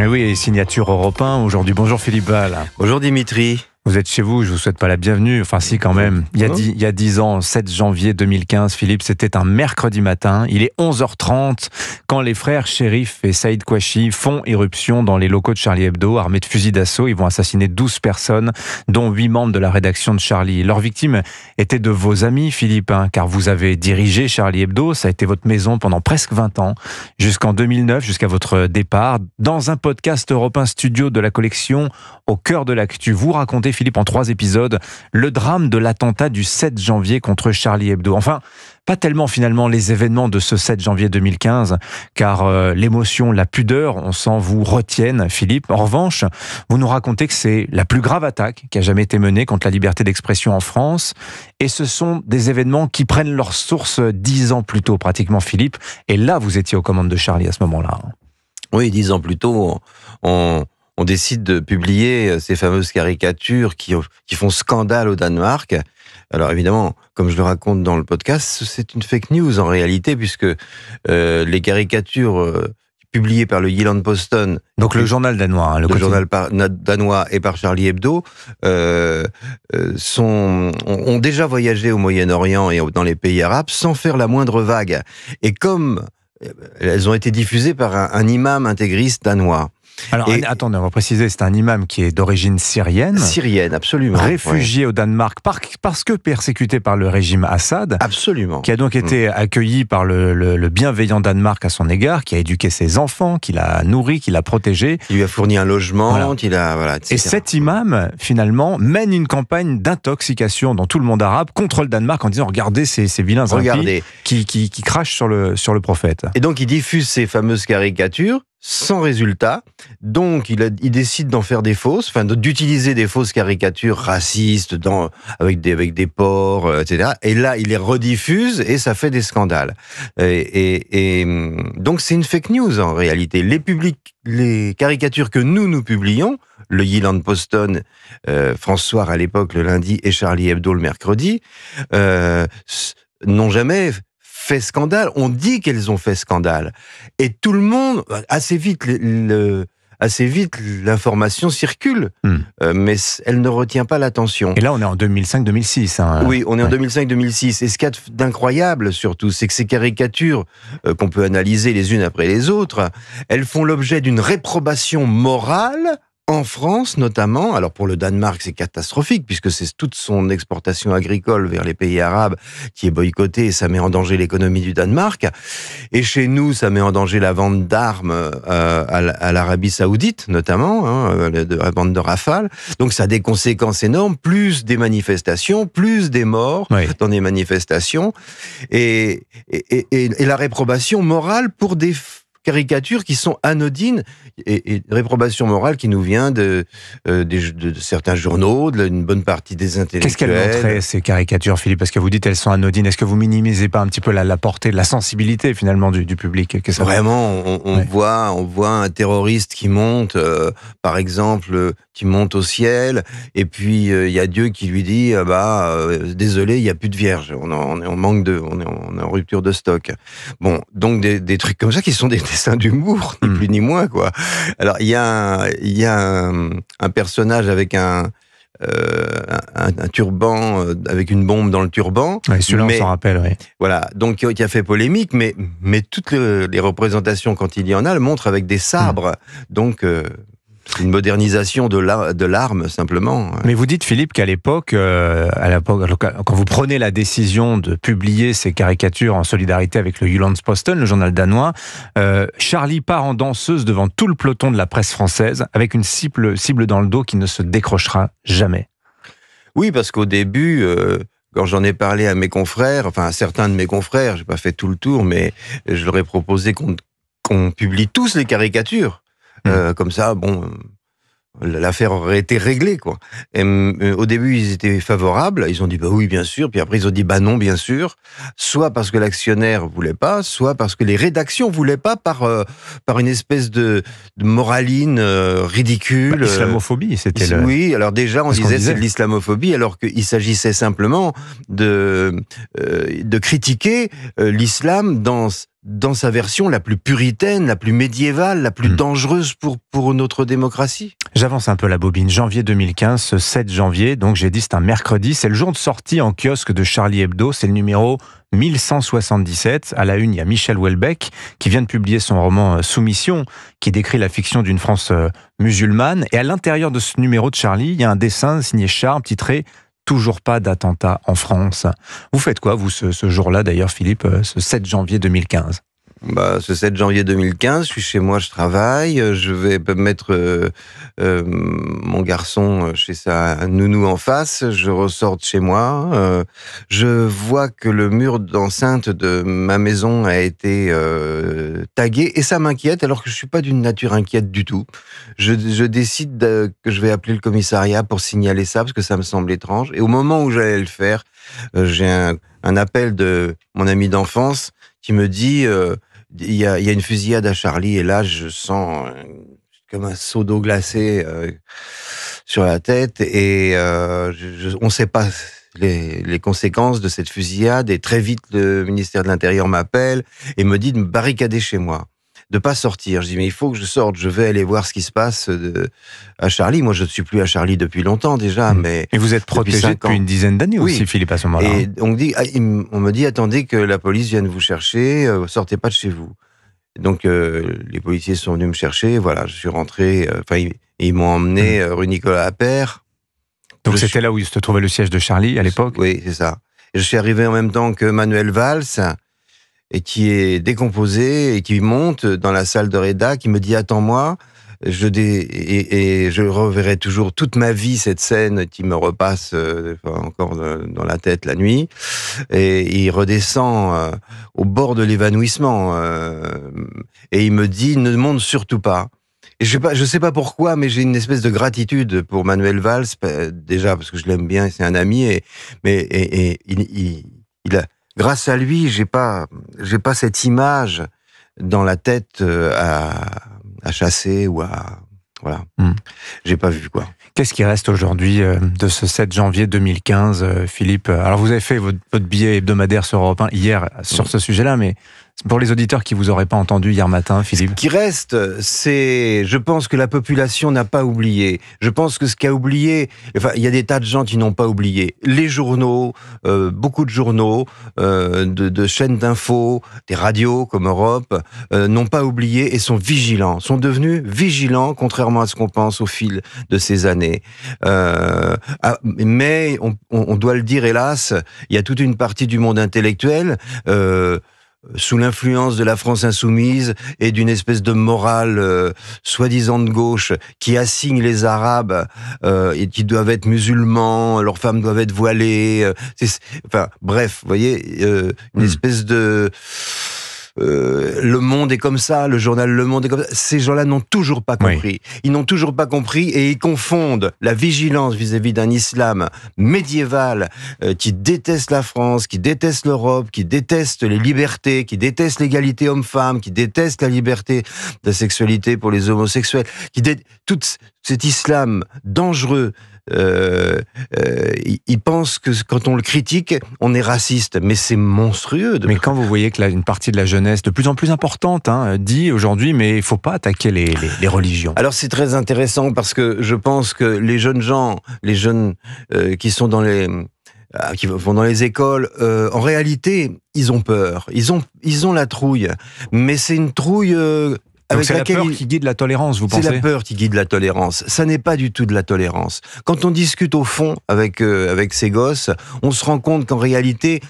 Et oui, signature Europe 1 aujourd'hui. Bonjour Philippe Ball. Bonjour Dimitri. Vous êtes chez vous, je vous souhaite pas la bienvenue. Enfin si quand même. Il y a 10 ans, 7 janvier 2015, Philippe, c'était un mercredi matin. Il est 11h30 quand les frères Cherif et Saïd Kouachi font irruption dans les locaux de Charlie Hebdo, armés de fusils d'assaut. Ils vont assassiner 12 personnes, dont 8 membres de la rédaction de Charlie. Leurs victimes étaient de vos amis, Philippe, car vous avez dirigé Charlie Hebdo. Ça a été votre maison pendant presque 20 ans, jusqu'en 2009, jusqu'à votre départ. Dans un podcast Europe 1 Studio de la collection Au cœur de l'actu, vous racontez, Philippe, en 3 épisodes, le drame de l'attentat du 7 janvier contre Charlie Hebdo. Enfin, pas tellement finalement les événements de ce 7 janvier 2015, car l'émotion, la pudeur, on sent vous retiennent, Philippe. En revanche, vous nous racontez que c'est la plus grave attaque qui a jamais été menée contre la liberté d'expression en France. Et ce sont des événements qui prennent leur source 10 ans plus tôt, pratiquement, Philippe. Et là, vous étiez aux commandes de Charlie à ce moment-là. Oui, 10 ans plus tôt, on décide de publier ces fameuses caricatures qui font scandale au Danemark. Alors évidemment, comme je le raconte dans le podcast, c'est une fake news en réalité, puisque les caricatures publiées par le Jyllands-Posten, donc le journal danois, le journal danois et par Charlie Hebdo, ont déjà voyagé au Moyen-Orient et dans les pays arabes sans faire la moindre vague. Et comme elles ont été diffusées par un imam intégriste danois. Alors, attendez, on va préciser, c'est un imam qui est d'origine syrienne. Syrienne, absolument. Réfugié au Danemark parce que persécuté par le régime Assad. Absolument. Qui a donc été accueilli par le bienveillant Danemark à son égard, qui a éduqué ses enfants, qui l'a nourri, qui l'a protégé. Il lui a fourni un logement, etc. Et cet imam, finalement, mène une campagne d'intoxication dans tout le monde arabe contre le Danemark en disant, regardez ces vilains impies qui crachent sur le prophète. Et donc, il diffuse ces fameuses caricatures sans résultat. Donc, il décide d'en faire des fausses, d'utiliser des fausses caricatures racistes avec des porcs, etc. Et là, il les rediffuse et ça fait des scandales. Et donc, c'est une fake news en réalité. Les caricatures que nous publions, le Jyllands-Posten, France Soir à l'époque le lundi et Charlie Hebdo le mercredi, n'ont jamais fait scandale. On dit qu'elles ont fait scandale. Et tout le monde, assez vite, l'information circule, mais elle ne retient pas l'attention. Et là, on est en 2005-2006. Oui, on est en 2005-2006. Et ce qu'il y a d'incroyable, surtout, c'est que ces caricatures, qu'on peut analyser les unes après les autres, elles font l'objet d'une réprobation morale, en France, notamment. Alors pour le Danemark, c'est catastrophique, puisque c'est toute son exportation agricole vers les pays arabes qui est boycottée, et ça met en danger l'économie du Danemark. Et chez nous, ça met en danger la vente d'armes à l'Arabie Saoudite, notamment, la vente de Rafale. Donc ça a des conséquences énormes, plus des manifestations, plus des morts dans des manifestations, et la réprobation morale pour des caricatures qui sont anodines, et réprobation morale qui nous vient de certains journaux, d'une bonne partie des intellectuels. Qu'est-ce qu'elles montraient, ces caricatures, Philippe? Parce que vous dites qu'elles sont anodines. Est-ce que vous minimisez pas un petit peu la portée, la sensibilité finalement du public? Vraiment, on voit un terroriste qui monte, par exemple, qui monte au ciel, et puis il y a Dieu qui lui dit désolé, il y a plus de vierges, on est en rupture de stock. Bon, donc des trucs comme ça qui sont des dessins d'humour, ni plus ni moins, quoi. Alors il y a un personnage avec un turban, avec une bombe dans le turban. Ouais, celui-là, on s'en rappelle, oui. Voilà, donc qui a fait polémique, mais toutes les représentations, quand il y en a, le montrent avec des sabres. Donc c'est une modernisation de l'arme, simplement. Mais vous dites, Philippe, qu'à l'époque, quand vous prenez la décision de publier ces caricatures en solidarité avec le Jyllands-Posten, le journal danois, Charlie part en danseuse devant tout le peloton de la presse française, avec une cible dans le dos qui ne se décrochera jamais. Oui, parce qu'au début, quand j'en ai parlé à mes confrères, à certains de mes confrères, j'ai pas fait tout le tour, mais je leur ai proposé qu'on publie tous les caricatures. Comme ça, l'affaire aurait été réglée, quoi. Et, au début, ils étaient favorables. Ils ont dit, bah oui, bien sûr. Puis après, ils ont dit, bah non, bien sûr. Soit parce que l'actionnaire voulait pas, soit parce que les rédactions voulaient pas par une espèce de moraline ridicule. Islamophobie, c'était le... Oui, alors déjà, on disait c'est de l'islamophobie, alors qu'il s'agissait simplement de critiquer l'islam dans sa version la plus puritaine, la plus médiévale, la plus dangereuse pour notre démocratie. J'avance un peu la bobine. Janvier 2015, ce 7 janvier, donc j'ai dit c'est un mercredi, c'est le jour de sortie en kiosque de Charlie Hebdo, c'est le numéro 1177. À la une, il y a Michel Houellebecq qui vient de publier son roman Soumission, qui décrit la fiction d'une France musulmane. Et à l'intérieur de ce numéro de Charlie, il y a un dessin signé Charles, titré « Toujours pas d'attentat en France ». Vous faites quoi, vous, ce jour-là, d'ailleurs, Philippe, ce 7 janvier 2015 ? Ce 7 janvier 2015, je suis chez moi, je travaille, je vais mettre mon garçon chez sa nounou en face, je ressors de chez moi, je vois que le mur d'enceinte de ma maison a été tagué, et ça m'inquiète, alors que je suis pas d'une nature inquiète du tout. Je décide que je vais appeler le commissariat pour signaler ça, parce que ça me semble étrange, et au moment où j'allais le faire, j'ai un appel de mon ami d'enfance qui me dit... Il y a une fusillade à Charlie, et là, je sens comme un seau d'eau glacée sur la tête, et on ne sait pas les conséquences de cette fusillade, et très vite, le ministère de l'Intérieur m'appelle et me dit de me barricader chez moi, de pas sortir. Je dis, mais il faut que je sorte, je vais aller voir ce qui se passe à Charlie. Moi, je ne suis plus à Charlie depuis longtemps déjà, mais... Et vous êtes protégé depuis une dizaine d'années aussi, Philippe, à ce moment-là. Et on me dit, attendez que la police vienne vous chercher, sortez pas de chez vous. Donc, les policiers sont venus me chercher, voilà, je suis rentré, ils m'ont emmené rue Nicolas Appert. Donc c'était là où se trouvait le siège de Charlie, à l'époque ? Oui, c'est ça. Et je suis arrivé en même temps que Manuel Valls, et qui est décomposé, et qui monte dans la salle de rédac, qui me dit, attends-moi, et je reverrai toujours toute ma vie cette scène qui me repasse encore dans la tête la nuit, et il redescend au bord de l'évanouissement, et il me dit, ne monte surtout pas. Et je sais pas pourquoi, mais j'ai une espèce de gratitude pour Manuel Valls, déjà parce que je l'aime bien, c'est un ami, mais il a, grâce à lui, j'ai pas cette image dans la tête à chasser ou à... Voilà. J'ai pas vu, quoi. Qu'est-ce qui reste aujourd'hui de ce 7 janvier 2015, Philippe ? Alors, vous avez fait votre billet hebdomadaire sur Europe 1 hier sur ce sujet-là, mais pour les auditeurs qui vous auraient pas entendu hier matin, Philippe. Ce qui reste, je pense que la population n'a pas oublié. Je pense que ce qu'a oublié, il y a des tas de gens qui n'ont pas oublié. Les journaux, beaucoup de journaux, de chaînes d'infos, des radios comme Europe, n'ont pas oublié et sont vigilants, sont devenus vigilants, contrairement à ce qu'on pense au fil de ces années. Mais on doit le dire, hélas, il y a toute une partie du monde intellectuel, sous l'influence de la France insoumise et d'une espèce de morale soi-disant de gauche qui assigne les Arabes et qui doivent être musulmans, leurs femmes doivent être voilées. Bref, vous voyez, une espèce de... Le Monde est comme ça, le journal Le Monde est comme ça. Ces gens-là n'ont toujours pas compris. Oui. Ils n'ont toujours pas compris et ils confondent la vigilance vis-à-vis d'un islam médiéval qui déteste la France, qui déteste l'Europe, qui déteste les libertés, qui déteste l'égalité homme-femme, qui déteste la liberté de la sexualité pour les homosexuels, tout cet islam dangereux. Ils pensent que quand on le critique, on est raciste, mais c'est monstrueux. Mais quand vous voyez que une partie de la jeunesse, de plus en plus importante, dit aujourd'hui, mais il faut pas attaquer les religions. Alors c'est très intéressant parce que je pense que les jeunes gens, qui sont qui vont dans les écoles, en réalité, ils ont peur, ils ont la trouille, mais c'est une trouille. Donc c'est la peur qui guide la tolérance, vous pensez ? C'est la peur qui guide la tolérance. Ça n'est pas du tout de la tolérance. Quand on discute au fond avec ces gosses, on se rend compte qu'en réalité,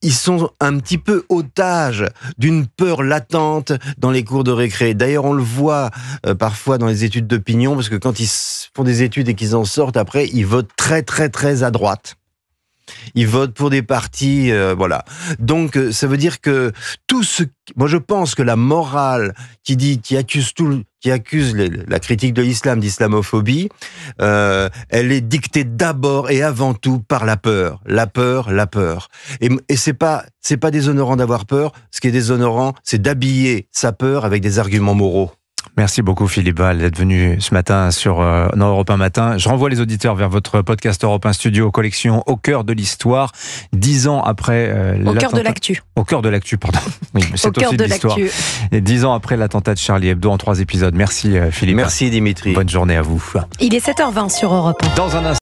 ils sont un petit peu otages d'une peur latente dans les cours de récré. D'ailleurs, on le voit parfois dans les études d'opinion, parce que quand ils font des études et qu'ils en sortent, après, ils votent très, très, très à droite. ils votent pour des partis, voilà. Donc, ça veut dire que moi, je pense que la morale qui accuse la critique de l'islam d'islamophobie, elle est dictée d'abord et avant tout par la peur. La peur, la peur. Et c'est pas déshonorant d'avoir peur. Ce qui est déshonorant, c'est d'habiller sa peur avec des arguments moraux. Merci beaucoup Philippe Val d'être venu ce matin dans Europe 1 Matin. Je renvoie les auditeurs vers votre podcast Europe 1 Studio, collection Au cœur de l'histoire, 10 ans après... Au cœur de l'actu. Au cœur de l'actu, pardon. Oui, c'est Au cœur aussi de l'histoire. l'actu. Et 10 ans après l'attentat de Charlie Hebdo en 3 épisodes. Merci Philippe. Merci Dimitri. Bonne journée à vous. Il est 7h20 sur Europe 1. Dans un instant.